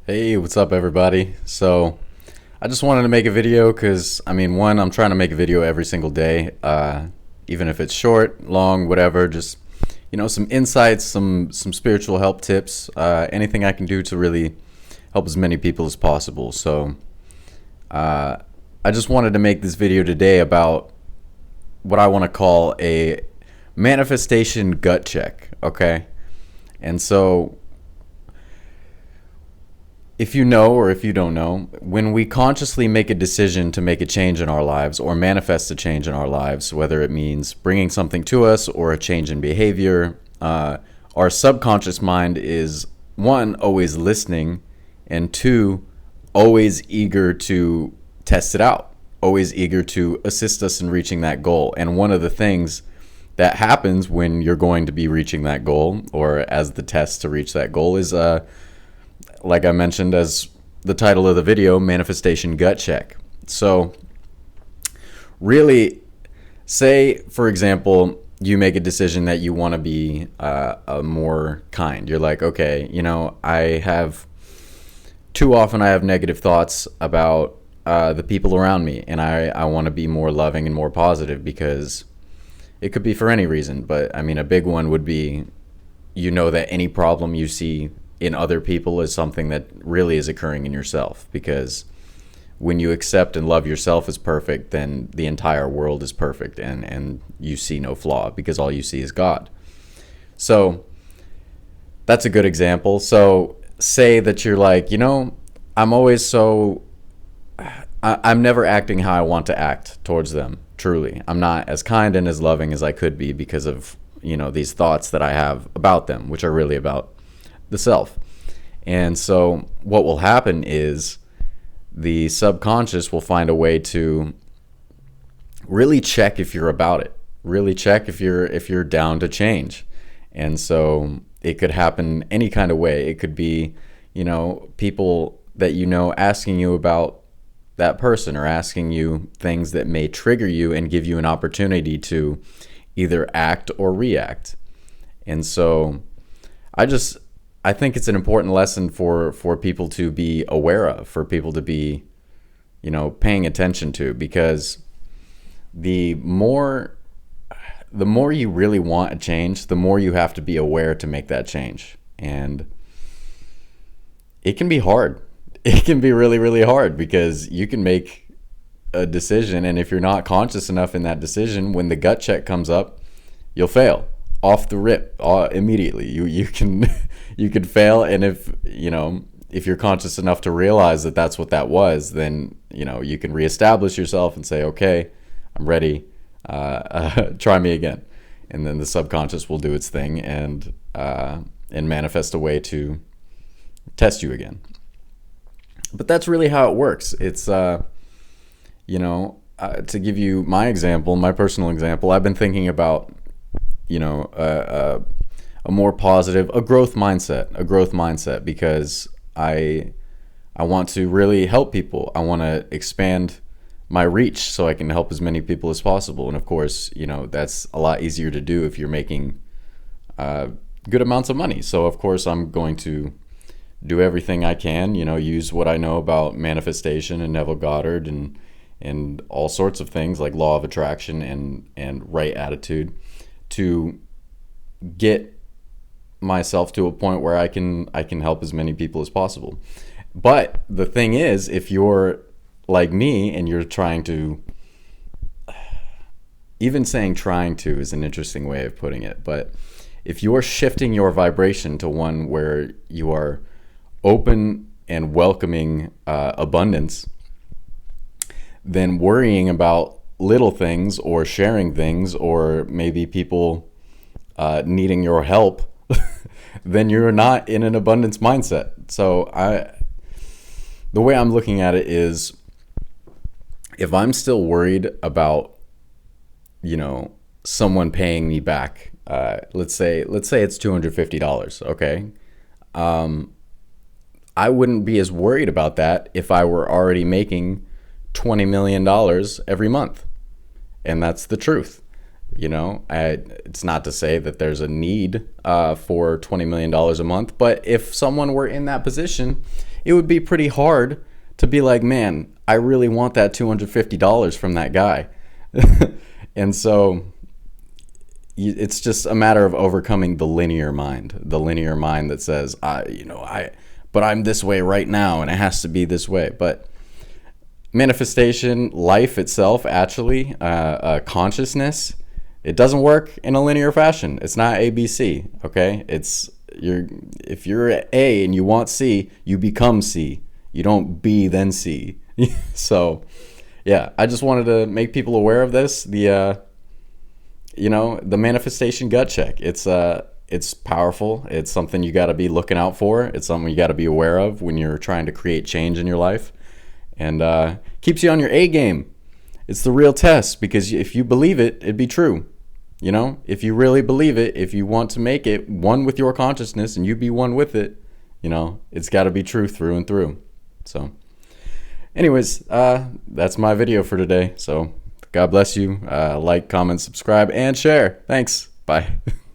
Hey, what's up, everybody? So, I just wanted to make a video because, one, I'm trying to make a video every single day, even if it's short, long, whatever. Just some insights, some spiritual help tips, anything I can do to really help as many people as possible. So, uh, I just wanted to make this video today about what I want to call a manifestation gut check. Okay, and so if you know or if you don't know, when we consciously make a decision to make a change in our lives or manifest a change in our lives, whether it means bringing something to us or a change in behavior, our subconscious mind is, one, always listening, and two, always eager to test it out, always eager to assist us in reaching that goal. And one of the things that happens when you're going to be reaching that goal, or as the test to reach that goal, is like I mentioned as the title of the video, manifestation gut check. So really, say, for example, you make a decision that you want to be a more kind. You're like, okay, too often I have negative thoughts about the people around me, and I want to be more loving and more positive, because it could be for any reason. But a big one would be, that any problem you see in other people is something that really is occurring in yourself, because when you accept and love yourself as perfect, then the entire world is perfect, and you see no flaw because all you see is God. So that's a good example. So say that you're like, I'm always I'm never acting how I want to act towards them. Truly, I'm not as kind and as loving as I could be because of these thoughts that I have about them, which are really about the self. And so what will happen is the subconscious will find a way to really check if you're about it, really check if you're down to change. And so it could happen any kind of way. It could be people that asking you about that person, or asking you things that may trigger you and give you an opportunity to either act or react. And so I think it's an important lesson for people to be aware of, for people to be, paying attention to, because the more you really want a change, the more you have to be aware to make that change. And it can be hard. It can be really, really hard, because you can make a decision, and if you're not conscious enough in that decision, when the gut check comes up, you'll fail off the rip immediately. You can you could fail, and if you're conscious enough to realize that that's what that was, then you can reestablish yourself and say, okay, I'm ready, try me again. And then the subconscious will do its thing and manifest a way to test you again. But that's really how it works. It's to give you my example, my personal example, I've been thinking about a more positive, a growth mindset, because I want to really help people. I want to expand my reach so I can help as many people as possible. And of course, that's a lot easier to do if you're making good amounts of money. So of course, I'm going to do everything I can, use what I know about manifestation and Neville Goddard and all sorts of things like law of attraction and right attitude, to get myself to a point where I can help as many people as possible. But the thing is, if you're like me and you're trying to, even saying trying to is an interesting way of putting it, but if you're shifting your vibration to one where you are open and welcoming abundance, then worrying about little things or sharing things, or maybe people needing your help, then you're not in an abundance mindset. So the way I'm looking at it is, if I'm still worried about someone paying me back, let's say it's $250, okay, I wouldn't be as worried about that if I were already making $20 million every month. And that's the truth. It's not to say that there's a need for $20 million a month, but if someone were in that position, it would be pretty hard to be like, man, I really want that $250 from that guy. And so it's just a matter of overcoming the linear mind that says, but I'm this way right now and it has to be this way. But manifestation, life itself, actually, consciousness, it doesn't work in a linear fashion. It's not ABC, okay? If you're A and you want C, you become C. You don't B then C. So, yeah, I just wanted to make people aware of this. The manifestation gut check. It's powerful. It's something you got to be looking out for. It's something you got to be aware of when you're trying to create change in your life, and keeps you on your A game. It's the real test, because if you believe it, it'd be true. If you really believe it, if you want to make it one with your consciousness and you be one with it, it's got to be true through and through. So anyways, that's my video for today. So God bless you. Like, comment, subscribe, and share. Thanks. Bye.